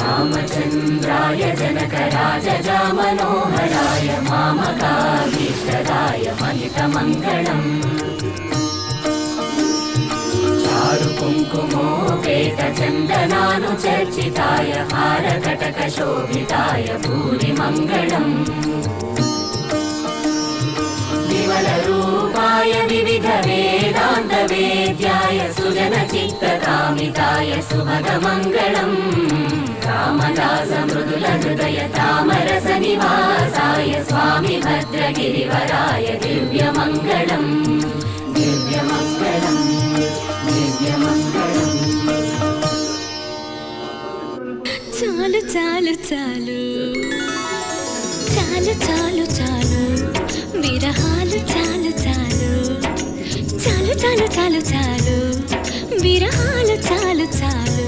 रामचन्द्राय जनकराजजा मनोहराय मामकाभीष्टदाय महितमङ्गलम् चारु कुङ्कुमोपेतचन्दनानुचर्चिताय हारकटकशोभिताय भूरिमङ्गलम् विमलरूपाय विविधवेदान्तवेद्याय सुजनचित्तकामिताय सुभगमङ्गलम् रामदासमृदुलहृदय तामरसनिवासाय स्वामि भद्रगिरिवराय दिव्यमङ्गलम् दिव्यमङ्गलम् दिव्यमङ्गलम् చాలు చాలు చాలు చాలు చాలు చాలు విరహాలు చాలు చాలు చాలు చాలు చాలు చాలు విరహాలు చాలు చాలు